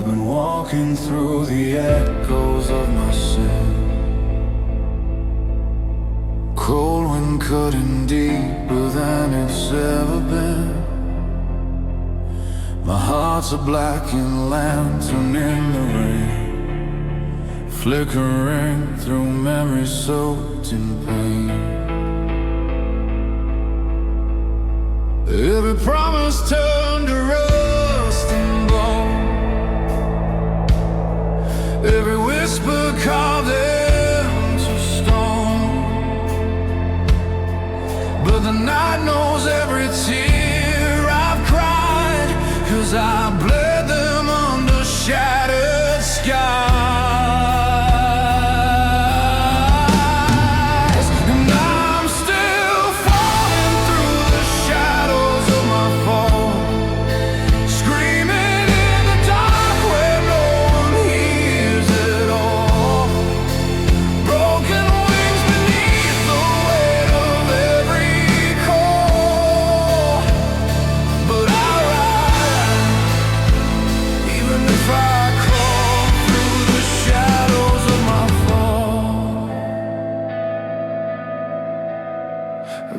been walking through the echoes of my sin. Cold wind cutting deeper than it's ever been. My heart's a blackened lantern in the rain, flickering through memories soaked in pain. Every promise turned to rust and bone, every whisper carved into stone. But the night knows every tear I've cried, 'cause I bled them under shattered skies. And I'm still falling through the shadows of my fall, screaming in the dark where no one hears at all. Broken wings beneath the weight of every call. But I ride, even if I crawl through the shadows of my fall.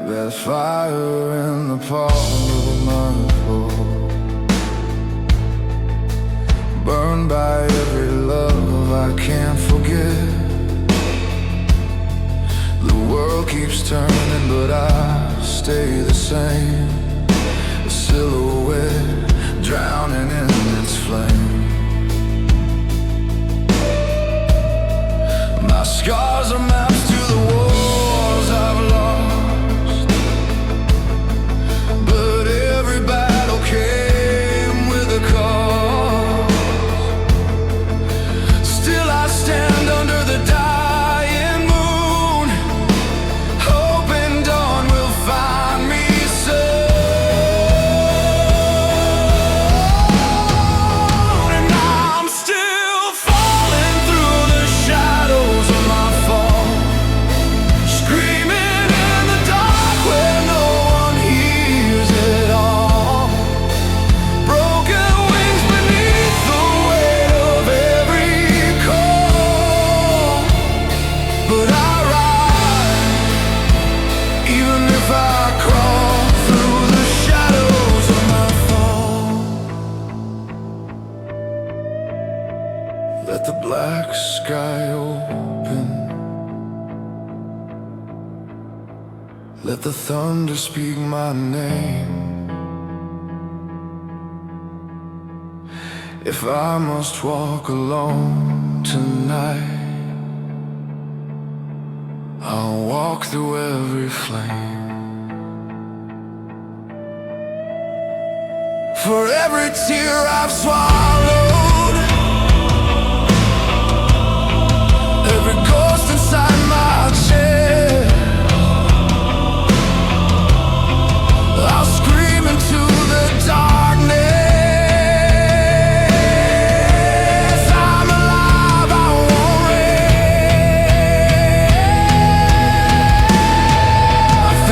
That fire in the palm of my fall, burned by every love I can't forget. The world keeps turning, but I stay the same, a silhouette drowning in its flame. My scars are maps to the wars I've lost, but every battle came with a cost. Still I stand under the dying moon, hoping dawn will find me soon. And I'm still falling through the shadows of my fall, screaming in the dark where no one hears at all. Broken wings beneath the weight of every call. But I ride, even if I crawl through the shadows of my fall. Let the black sky open, let the thunder speak my name. If I must walk alone tonight, I'll walk through every flame. For every tear I've swallowed, every ghost inside my chest, I'll scream into the darkness. I'm alive, I won't rest.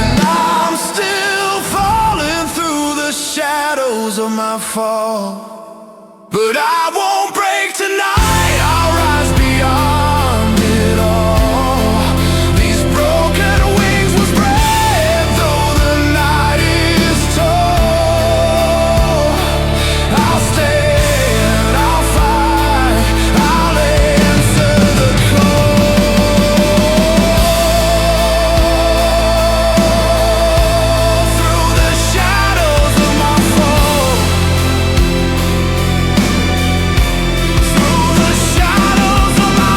And I'm still falling through the shadows of my fall. But I won't break tonight, I'll rise beyond it all. These broken wings will spread though the night is tall. I'll stand, I'll fight, I'll answer the call. Through the shadows of my fall, through the shadows of my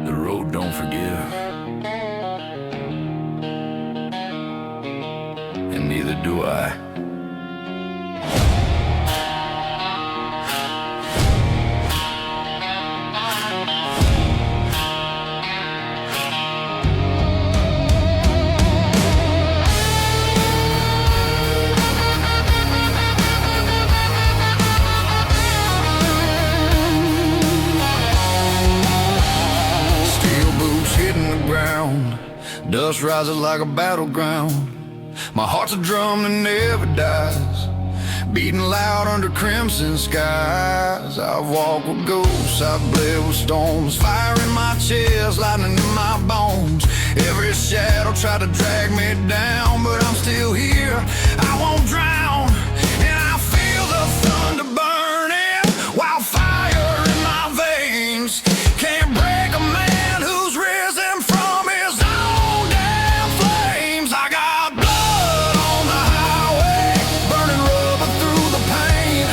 The road don't forgive, and neither do I. dust rises like a battleground. My heart's a drum that never dies, beating loud under crimson skies. I've walked with ghosts, I've bled with storms, fire in my chest, lightning in my bones. Every shadow tried to drag me down, but I'm still here, I won't drown. And I feel the thunder burning, wildfire in my veins. Can't break a man who's risen from his own damn flames. I got blood on the highway, burning rubber through the pain.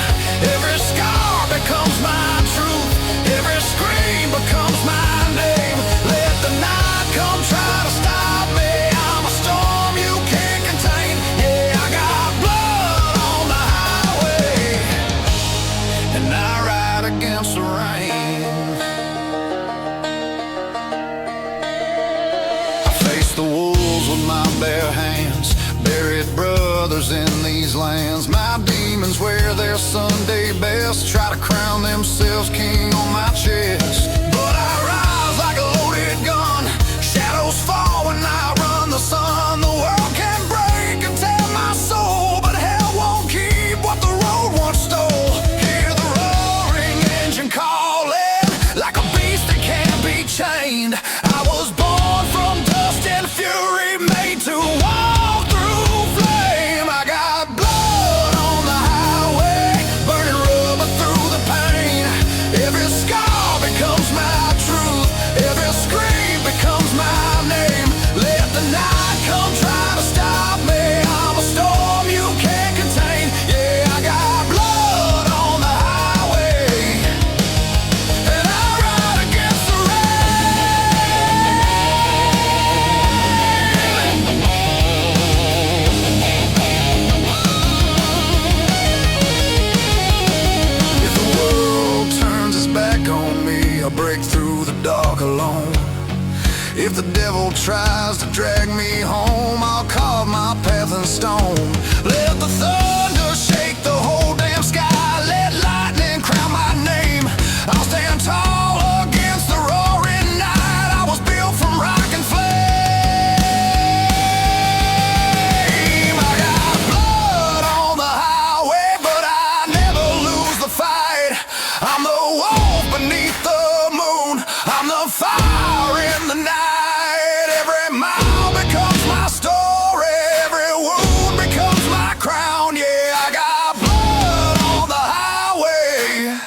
Every scar becomes my truth, every scream becomes my name. Let the night come try to stop me, I'm a storm you can't contain. Yeah, I got blood on the highway, and I ride against the rain. I face the wolves with my bare hands, buried brothers in these lands. My demons wear their Sunday best, try to crown themselves king on my chest. But I rise like a loaded gun, shadows fall when I run the sun. The world can break and tear my soul, but hell won't keep what the road once stole. Hear the roaring engine calling, like a beast that can't be chained. I was born from dust and fury, made to walk through flame. I got blood on the highway, burning rubber through the pain. Every scar becomes my truth, every scream becomes my name. Let the night come try to stop me, I'm a storm you can't contain. Yeah, I got blood on the highway, and I ride against the rain. If the world turns its back on me, I'll break through the dark alone. If the devil tries to drag me home, I'll carve my path in stone. Let the thunder shake the whole damn sky, let lightning crown my name. I'll stand tall against the roaring night, I was built from rock and flame. I got blood on the highway, but I never lose the fight. I'm the wolf beneath the moon, I'm the fire in the night. Every mile becomes my story, every wound becomes my crown. Yeah, I got blood on the highway,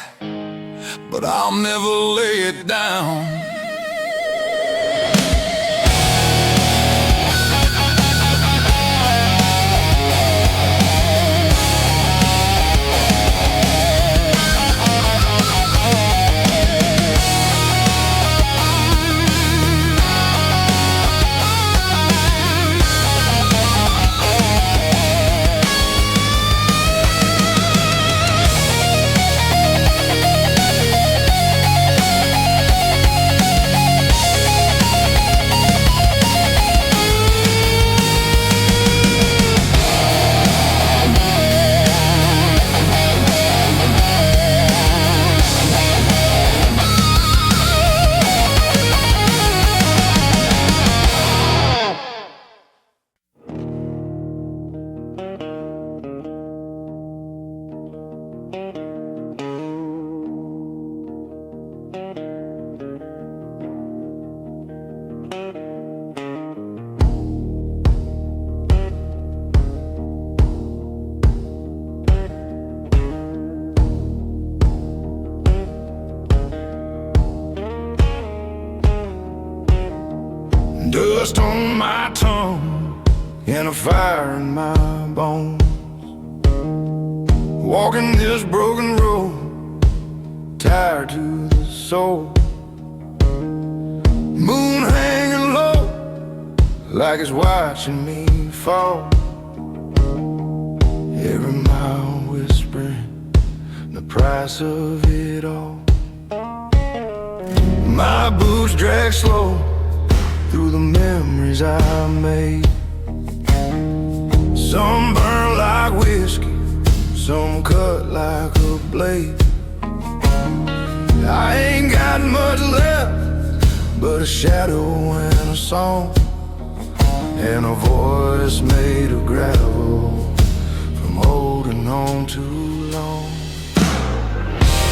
but I'll never lay it down. Dust on my tongue and a fire in my bones. Walking this broken road, tired to the soul. Moon hanging low, like it's watching me fall. Every mile whispering the price of it all. My boots drag slow through the memories I made. Some burn like whiskey, some cut like a blade. I ain't got much left but a shadow and a song. and a voice made of gravel from holding on too long.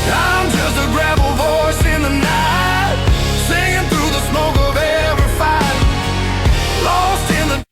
I'm just a gravel voice in the night, singing through the smoke of every fight, lost in the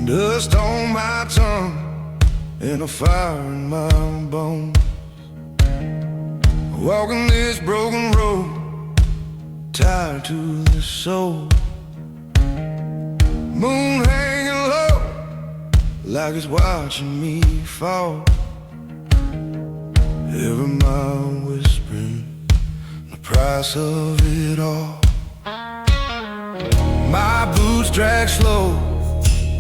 dust on my tongue and a fire in my bones. Walking this broken road, tied to the soul. Moon hanging low, like it's watching me fall. Every mile whispering the price of it all. My boots drag slow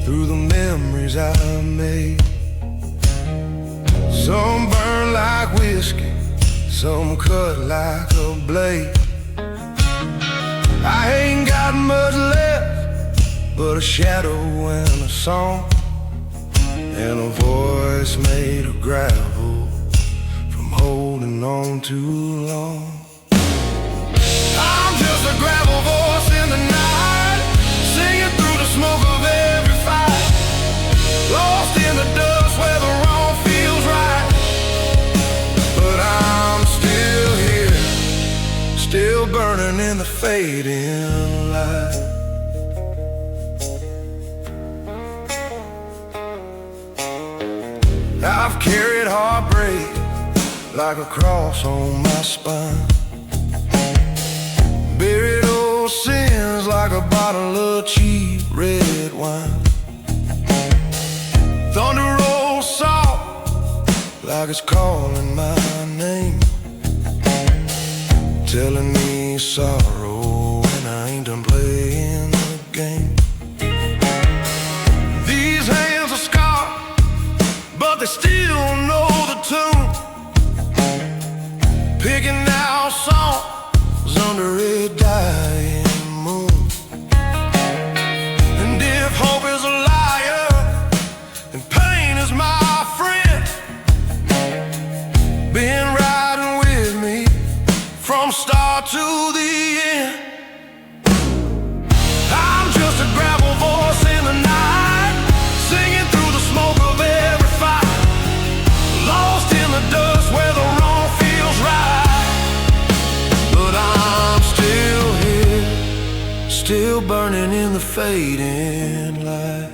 through the memories I made. Some burn like whiskey, some cut like a blade. I ain't got much left but a shadow and a song, and a voice made of gravel from holding on too long. I'm just a gravel voice in the night, singing through the smoke of every fight, lost in the dust where the wrong feels right. But I'm still here, still burning in the fading light. I've carried heartbreak like a cross on my spine, buried old sins like a bottle of cheap red wine. Thunder rolls soft like it's calling my name, telling me sorrow and I ain't done playing the game. These hands are scarred, but they still know the tune, picking out songs under a dying moon. And if hope is a liar and pain is my friend, been riding with me from start to the end. I'm just a gravel voice in the night, singing through the smoke of every fight, lost in the dust where the wrong feels right. But I'm still here, still burning in the fading light.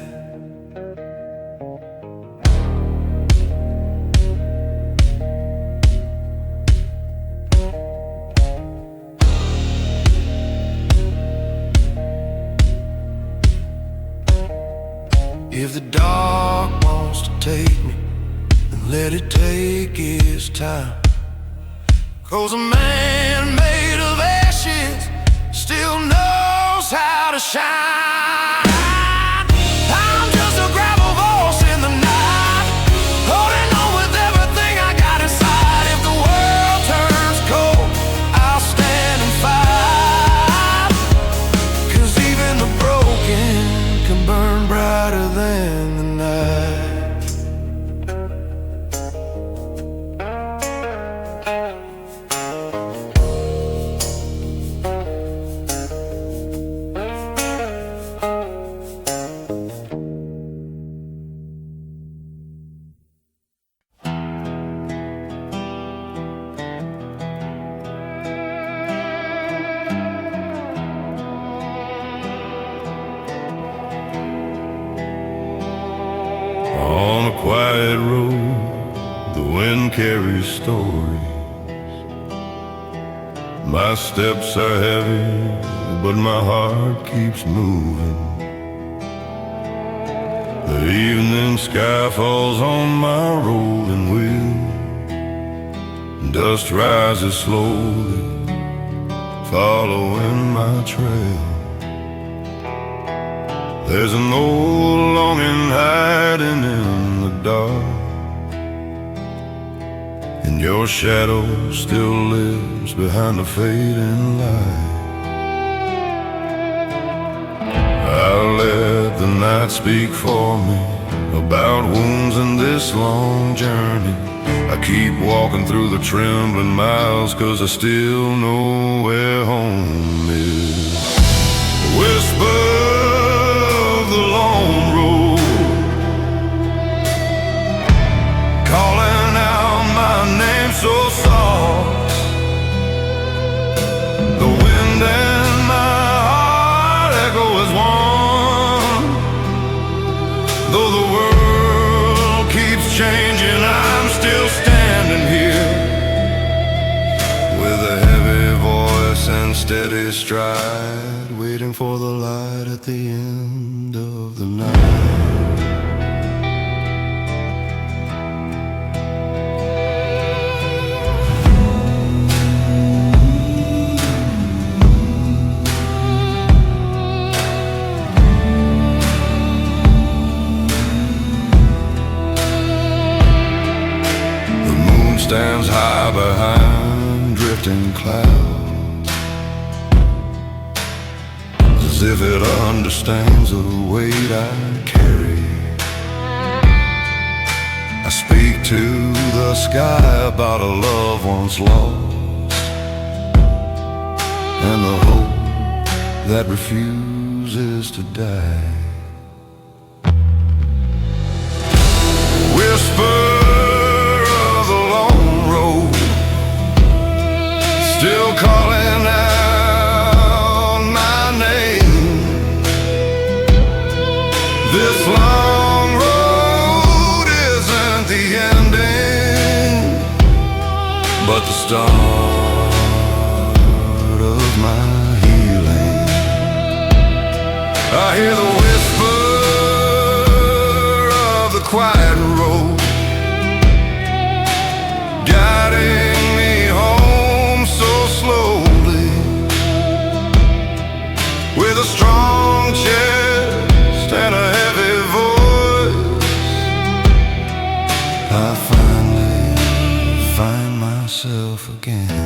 If the dark wants to take me, then let it take its time. 'Cause a man made of ashes still knows how to shine. I'm just a gravel voice in the night, holding on with everything I got inside. If the world turns cold, I'll stand and fight. 'Cause even the broken can burn brighter than the night. On a quiet road, the wind carries stories. My steps are heavy, but my heart keeps moving. The evening sky falls on my rolling wheel. Dust rises slowly, following my trail. There's an old longing hiding in the dark, and your shadow still lives behind the fading light. I'll let the night speak for me about wounds in this long journey. I keep walking through the trembling miles, 'cause I still know where home is. Whisper of the long road, calling out my name so soft. The wind and my heart echo as one. Though the world keeps changing, I'm still standing here with a heavy voice and steady stride, waiting for the light at the end of the night. Stands high behind drifting clouds, as if it understands the weight I carry. I speak to the sky about a love once lost, and the hope that refuses to die. Whisper still calling out my name. This long road isn't the ending, but the start of my healing. I hear the whisper of the quiet road, guiding me home so slowly. With a strong chest and a heavy voice, I finally find myself again.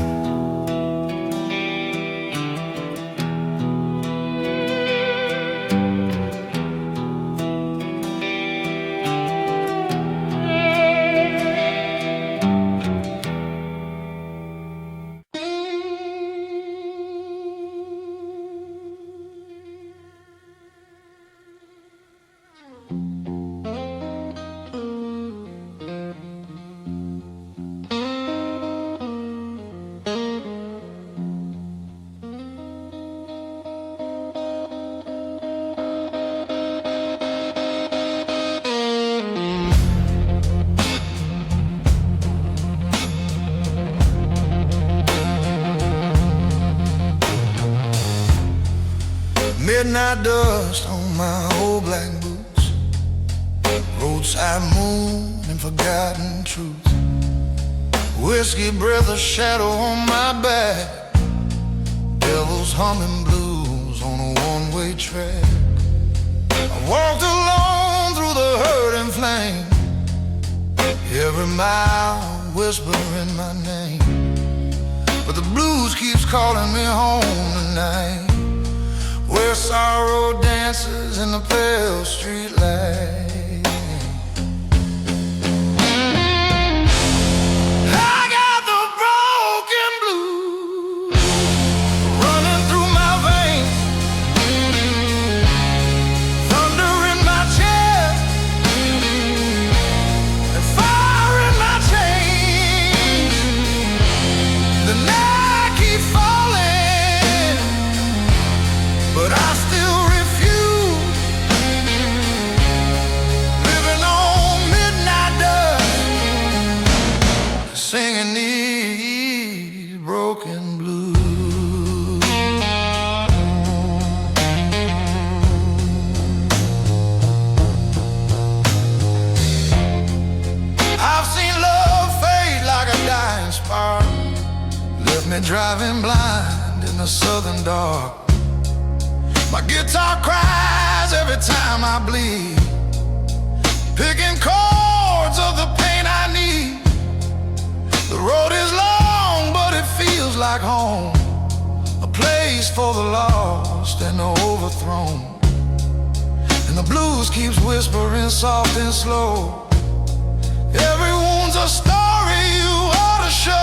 Midnight dust on my old black boots, roadside moon and forgotten truth, whiskey breath, a shadow on my back, devil's humming blues on a one-way track. I walked alone through the hurting flame, every mile whispering my name, but the blues keeps calling me home tonight, where sorrow dances in the pale street light. I got the broken blues running through my veins, thunder in my chest and fire in my chains. The night keeps falling, but I still refuse, living on midnight dust, singing these broken blues. I've seen love fade like a dying spark, left me driving blind in the southern dark. My guitar cries every time I bleed, picking chords of the pain I need. The road is long, but it feels like home, a place for the lost and the overthrown. And the blues keeps whispering soft and slow. Every wound's a story you ought to show.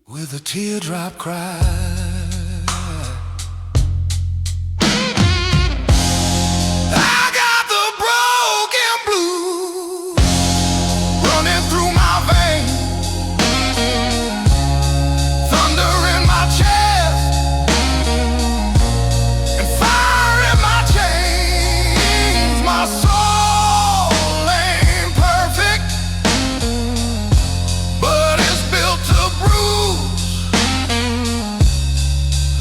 With a teardrop cry, I got the broken blues running through my veins, thunder in my chest and fire in my chains. My soul ain't perfect, but it's built to bruise,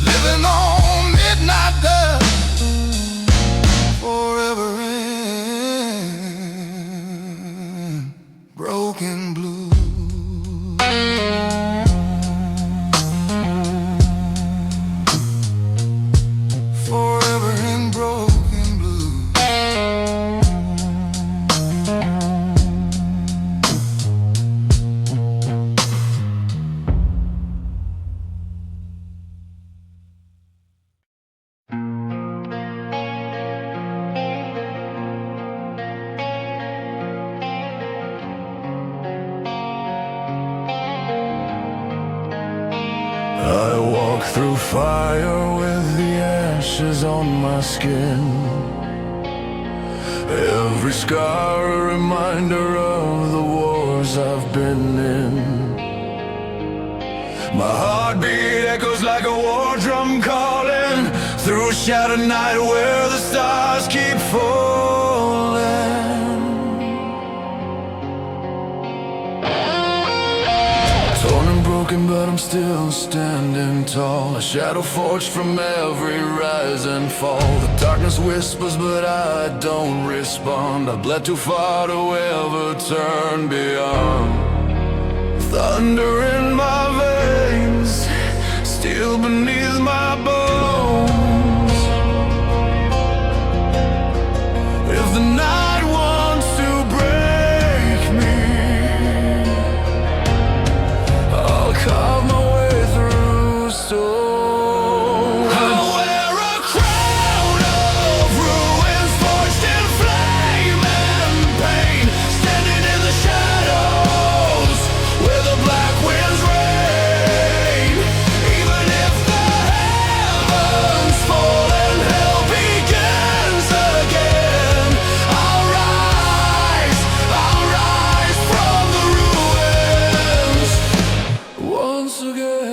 living on midnight dust, forever in broken blue. Forever in broken blue. I walk through fire with the ashes on my skin. Every scar a reminder of the wars I've been in. My heartbeat echoes like a war drum calling through a shattered night where the stars keep falling. Torn and broken, but I'm still standing tall, a shadow forged from every rise and fall. The darkness whispers, but I don't respond. I've bled too far to ever turn beyond. Thunder in my veins, steel beneath my bones. If the night wants to break me, I'll carve my way through stone. I'll wear a crown of ruins forged in flame and pain, standing in the shadows where the black winds reign. Even if the heavens fall and hell begins again, I'll rise from the ruins once again.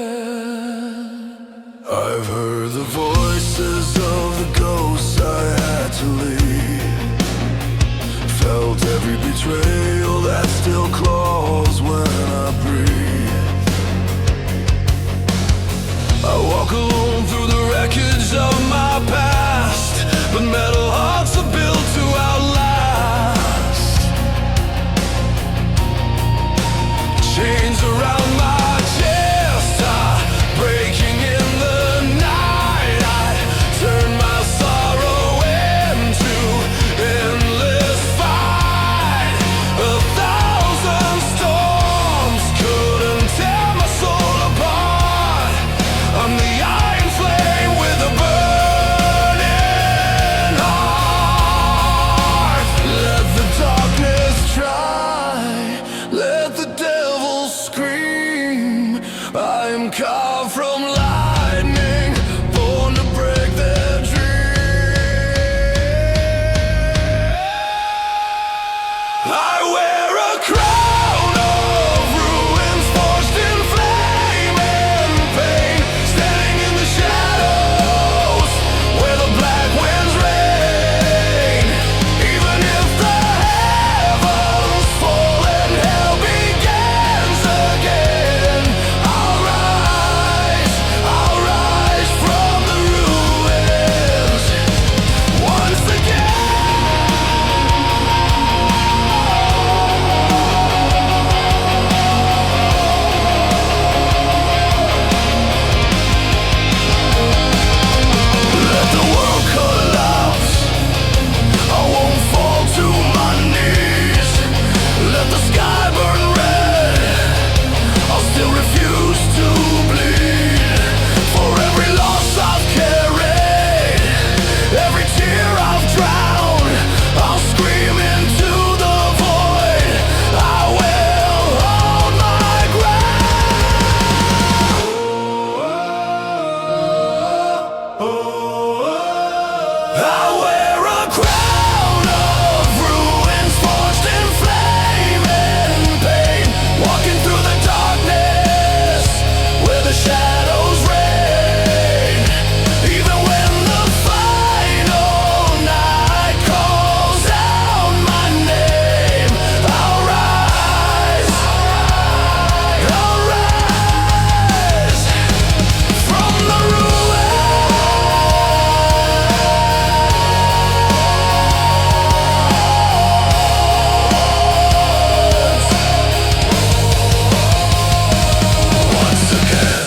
I've heard the voices of the ghosts I had to leave, felt every betrayal that still claws when I breathe. I walk alone through the wreckage of my past, but metal hearts are built to outlast. Chains around my chest are breaking in the night. I turn my soul I'm carved from lightning, born to break their dream. I wear a crown of ruins, forged in flame and pain, standing in the shadows where the black winds reign. Even if the heavens fall and hell begins again, I'll rise from the ruins once again. Let the world collapse, I won't fall to my knees. Let the sky burn red, I'll still refuse to bleed. For every loss I've carried, every tear I've drowned, I'll scream into the void. I will hold my ground. I wear a crown of ruins, forged in flame and pain, walking through the darkness where the shadows reign. Even when the final night calls out my name, I'll rise from the ruins. Once again.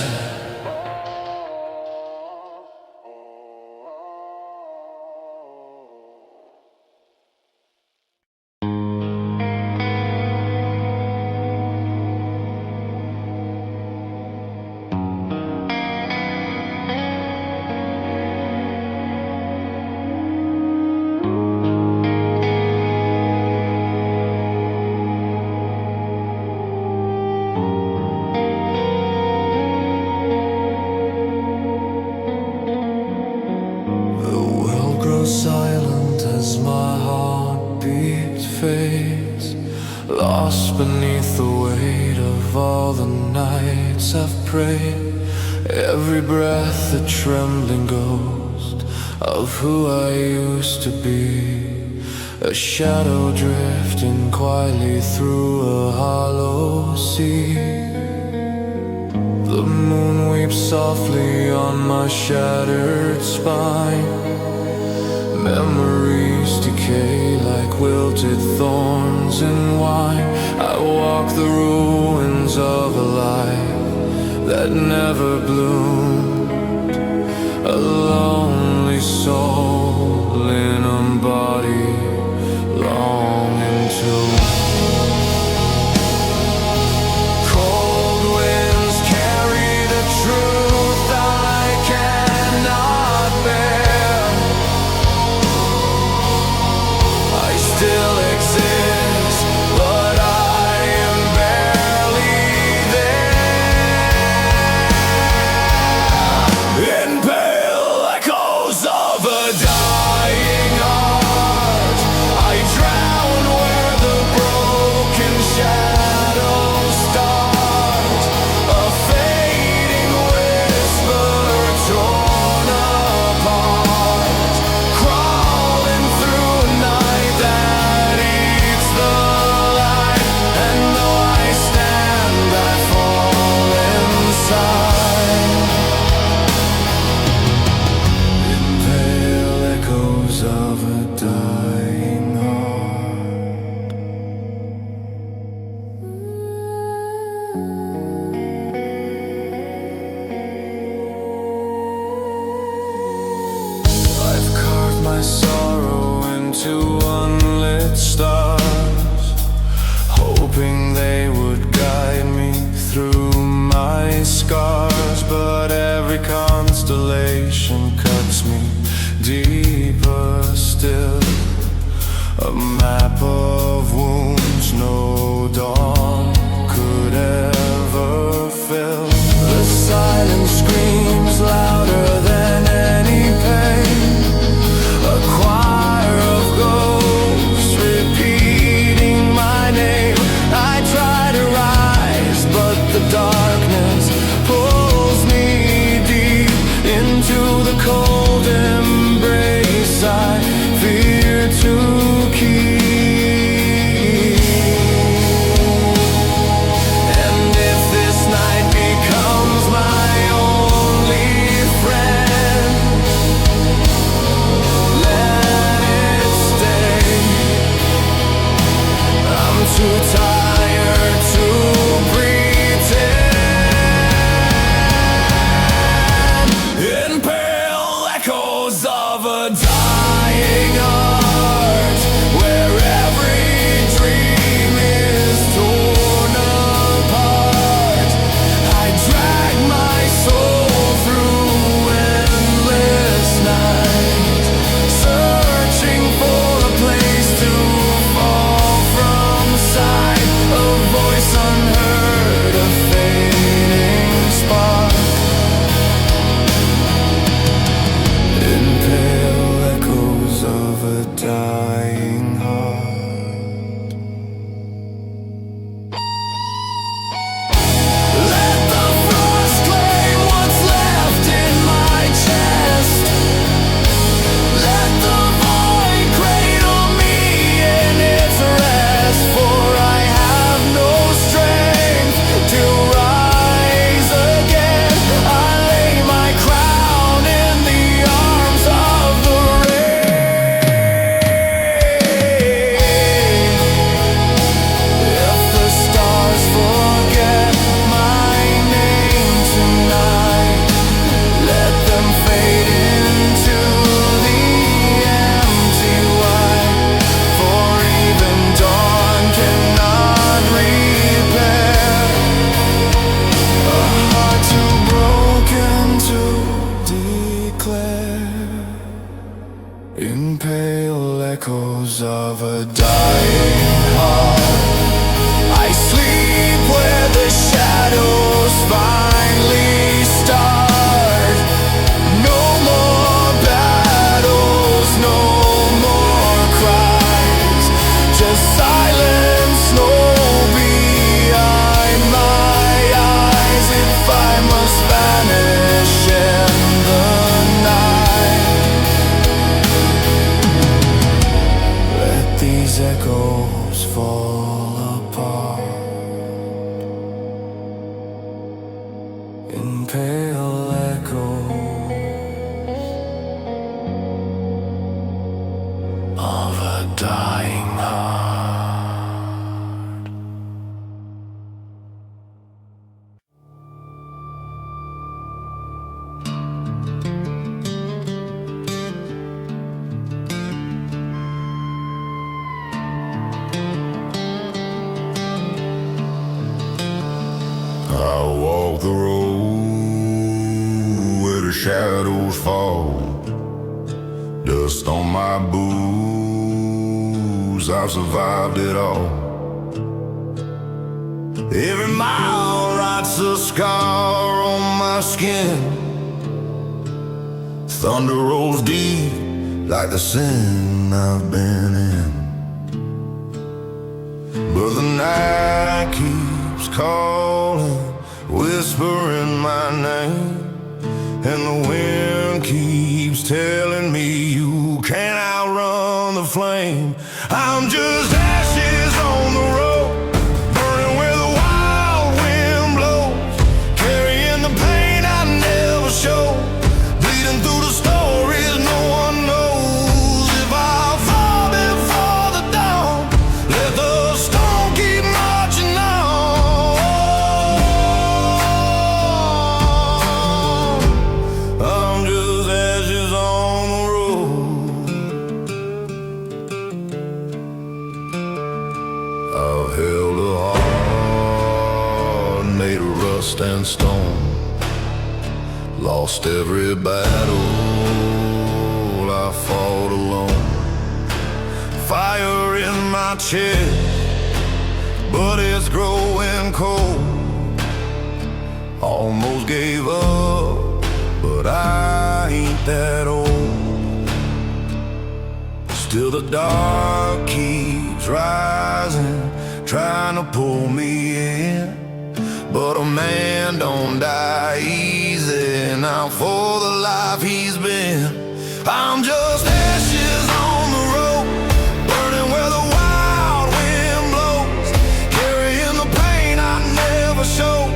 The world grows silent as my heartbeat fades, lost beneath the weight of all the nights I've prayed. Every breath a trembling ghost of who I used to be, a shadow drifting quietly through a hollow sea. The moon weeps softly on my shattered spine. Memories decay like wilted thorns in wine. I walk the ruins of a life that never bloomed, a lonely soul in a body longing to. Cold winds carry the truth I cannot bear. I still exist, but I am barely there. In pale echoes of a dying heart, I drown where the broken shadows start. A fading whisper torn apart, crawling through a night that eats the light. And though I stand, I fall inside. In pale echoes of a dying heart. I've carved my sorrow into unlit stars, hoping they would guide me through my scars. But every constellation cuts me deeper still, a map of wounds no dawn could ever fill. silence screams louder than any pain. A choir of ghosts repeating my name. I try to rise, but the darkness pulls me deep into the cold embrace I fear to keep. And if this night becomes my only friend, let it stay. I'm too tired to pretend. In pale echoes of a dying art, where every dream is torn apart, I drag my soul through endless night, searching for a place to fall from sight. A voice unheard, a fading spark. In pale echoes of a dying heart. Let the frost claim what's left in my chest. Let the void cradle me in its rest, for I have no strength to rise again. I lay my crown in the arms of the rain. If the stars forget my name tonight, let them fade into the empty white, for even dawn cannot repair a heart too broken to declare. In pale echoes of a dying heart, I sleep where the shadows finally start. No more battles, no more cries, just silence, no behind my eyes. If I must vanish in the night, let these echoes fall apart. In pale echoes of a dying heart. I walk the road where the shadows fall, dust on my boots. I've survived it all. Every mile writes a scar on my skin. Thunder rolls deep like the sin I've been in. But the night keeps calling, whispering my name, and the wind keeps telling me you can't outrun the flame. I'm just ashes on the road, burning where the wild wind blows, carrying the pain I never show, bleeding through the stories no one knows. If I fall before the dawn, let the storm keep marching on. I'm just ashes on the road. I've held a heart made of rust and stone, lost every battle I fought alone. Fire in my chest, but it's growing cold. Almost gave up, but I ain't that old. Still the dark keeps rising, trying to pull me in. But a man don't die easy, now for the life he's been. I'm just ashes on the road, burning where the wild wind blows, carrying the pain I never show,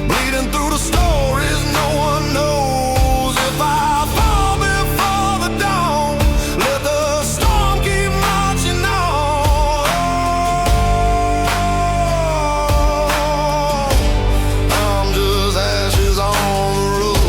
bleeding through the stories no one knows. If I fall before the dawn, let the storm keep marching on. I'm just ashes on the road.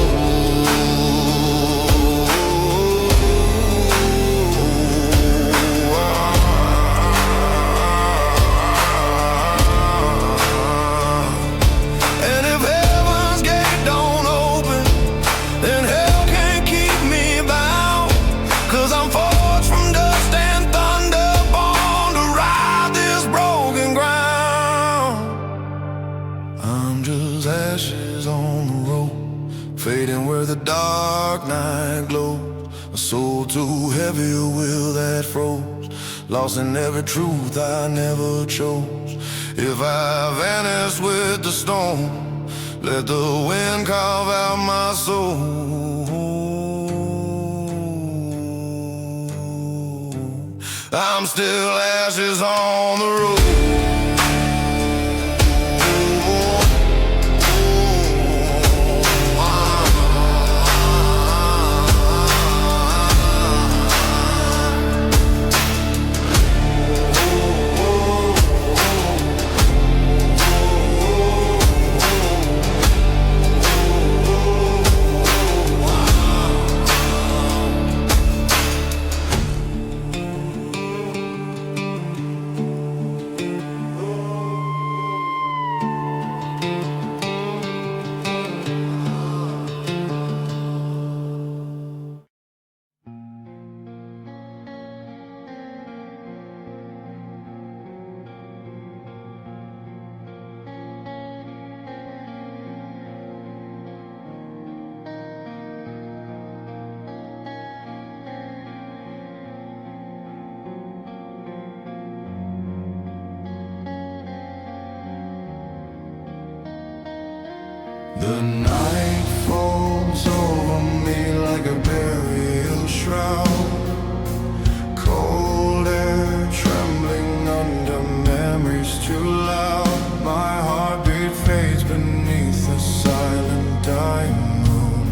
And if heaven's gate don't open, then hell can't keep me bound. 'Cause I'm forged from dust and thunder, born to ride this broken ground. I'm just ashes on the road, fading where the dark night glows. A soul too heavy, a will that froze, lost in every truth I never chose. If I vanish with the storm, let the wind carve out my soul. I'm still ashes on the road. The night falls over me like a burial shroud, cold air trembling under memories too loud. My heartbeat fades beneath the silent dying moon,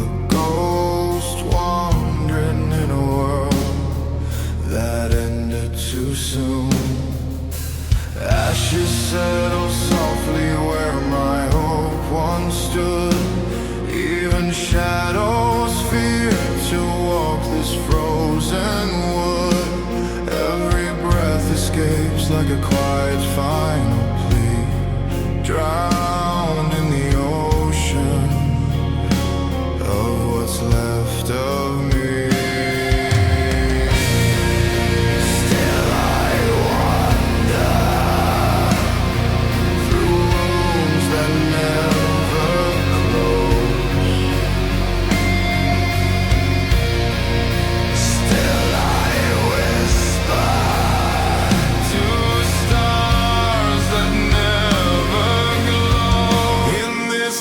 a ghost wandering in a world that ended too soon. Ashes settle softly where my hope once stood. Even shadows fear to walk this frozen wood. Every breath escapes like a quiet final plea, drowned in the ocean of what's left of me.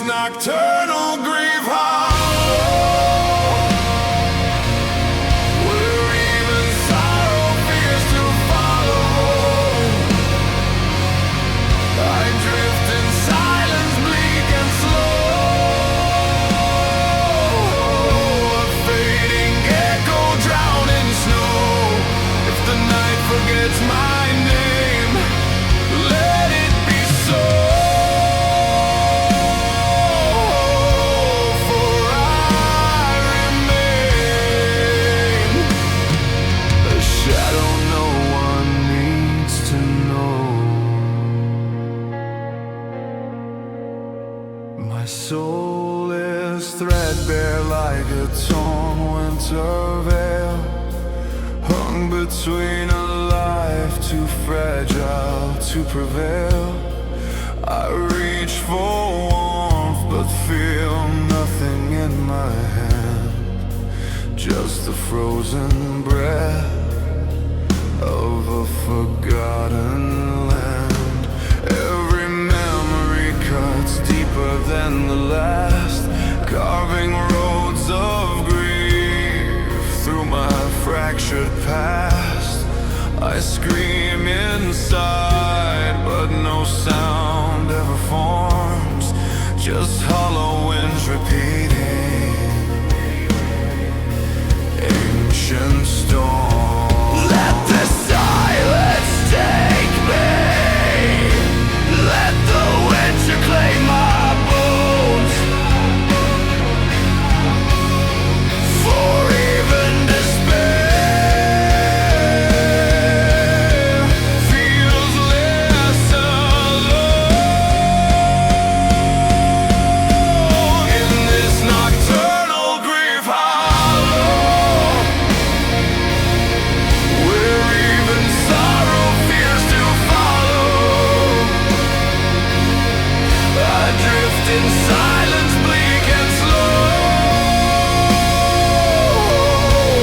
Nocturnal grief hollow, where even sorrow fears to follow. I drift in silence, bleak and slow, a fading echo drowned in snow. If the night forgets my name, let it be so. My soul is threadbare like a torn winter veil, hung between a life too fragile to prevail. I reach for warmth but feel nothing in my hand, just the frozen breath of a forgotten land. Every memory cuts deeper than the last, carving roads of grief through my fractured past. I scream inside, but no sound ever forms, just hollow winds repeating ancient storms. Let the silence take me, let the winter claim my bones, for even despair feels less alone in this nocturnal grief hollow, where even sorrow fears to follow. I drift in silence, bleak and slow,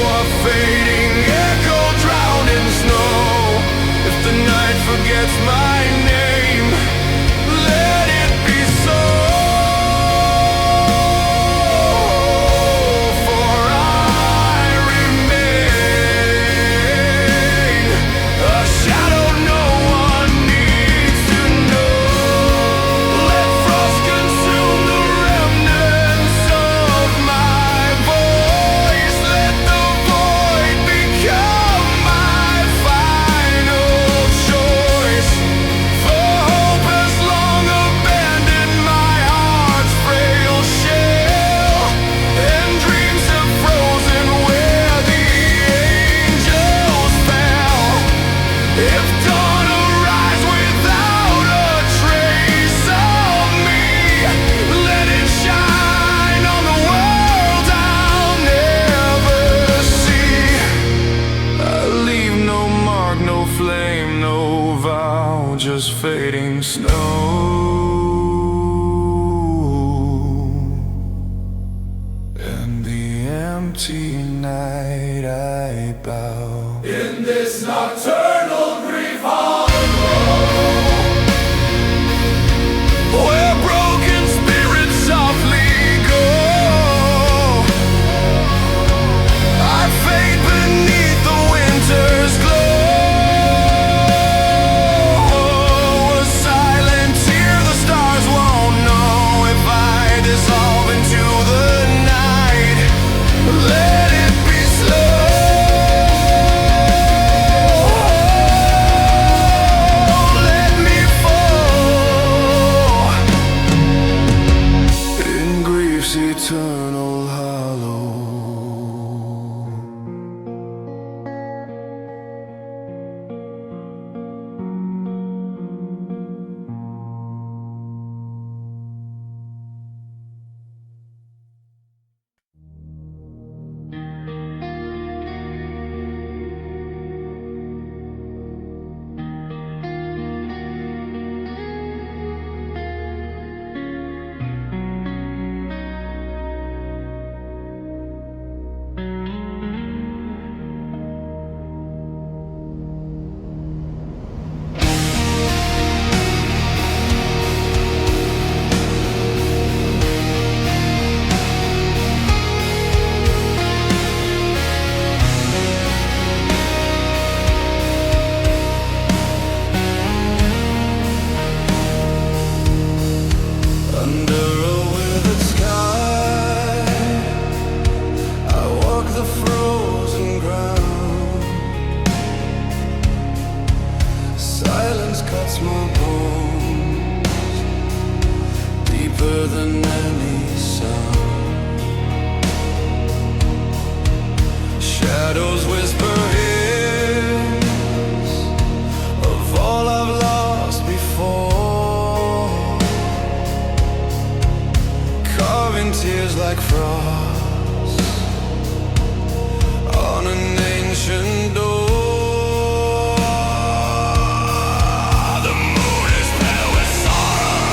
a fading echo drowned in snow. If the night forgets my name, let it be so, for I remain a shadow no one needs to know. Let frost consume the remnants of my voice, let the void become my final choice, for hope has long abandoned my heart's frail shell, and dreams have frozen where the angels fell. If dawn arise without a trace of me, let it shine on the world I'll never see. I leave no mark, no flame, no vow, just fading snow. In the empty night I bow. In this nocturnal grief hollow, where broken spirits softly go, I fade beneath the winter's glow. A silent tear the stars won't know if I dissolve into the night. Let it be slow. Let me fall in grief's eternal hollow. Under a withered sky, I walk the frozen ground. Silence cuts my bones deeper than any sound. Shadows whisper hints of all I've lost before, carving tears like frost on an ancient door. The moon is pale with sorrow,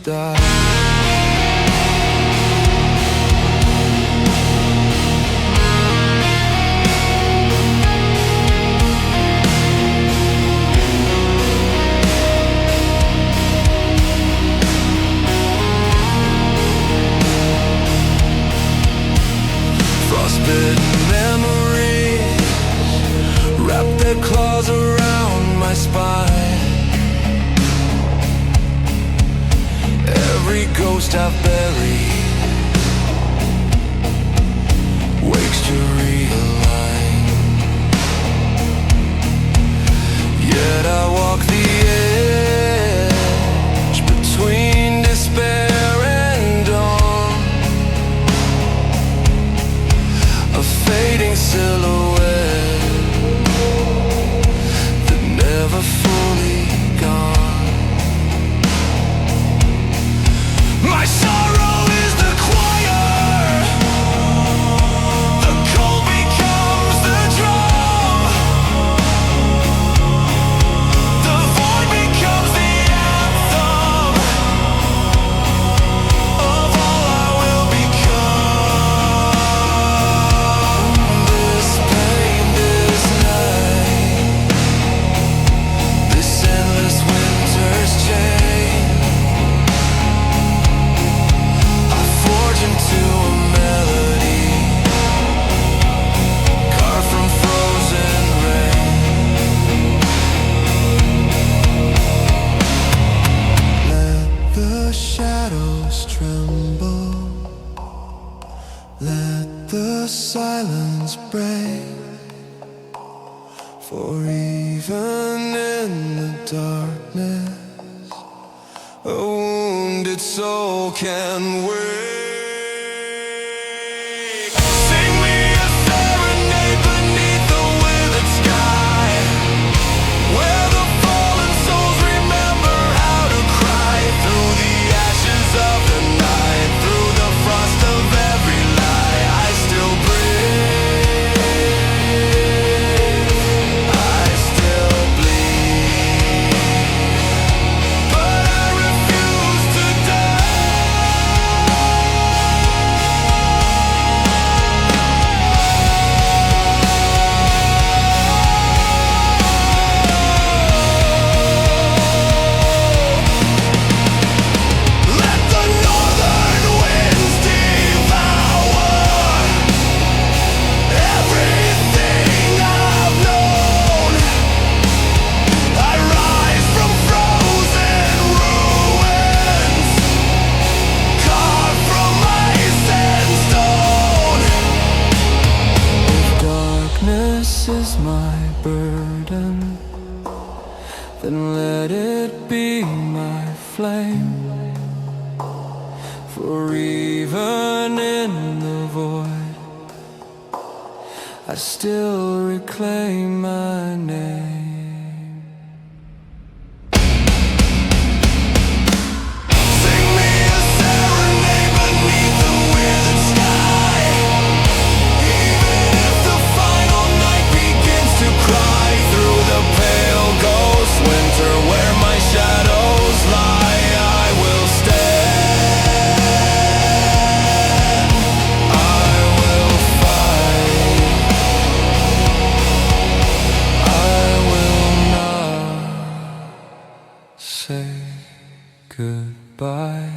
die. Frostbitten memories wrap their claws around my spine. Every ghost I've buried wakes to realign. Yet I walk the edge between despair and dawn, a fading silhouette that never fully gone. My sorrow is the choir, the cold becomes the drum, the void becomes the anthem of all I will become. This pain, this night, this endless winter's chain, forge into a melody carved from frozen rain. Let the shadows tremble, let the silence break, for even in the darkness a wounded soul can wake. Sing me a serenade beneath the withered sky, where the fallen souls remember how to cry. Through the ashes of the night, through the frost of every lie, I still breathe, I still bleed, but I refuse to let the northern winds devour everything I've known. I rise from frozen ruins, carved from ice and stone. If darkness is my burden, then let it be my flame. For even in the void, I still reclaim my name. Sing me a serenade beneath the withered sky, even if the final night begins to cry. Through the pale ghost winter where my shadows lie, I will stand, I will fight, I will not say goodbye.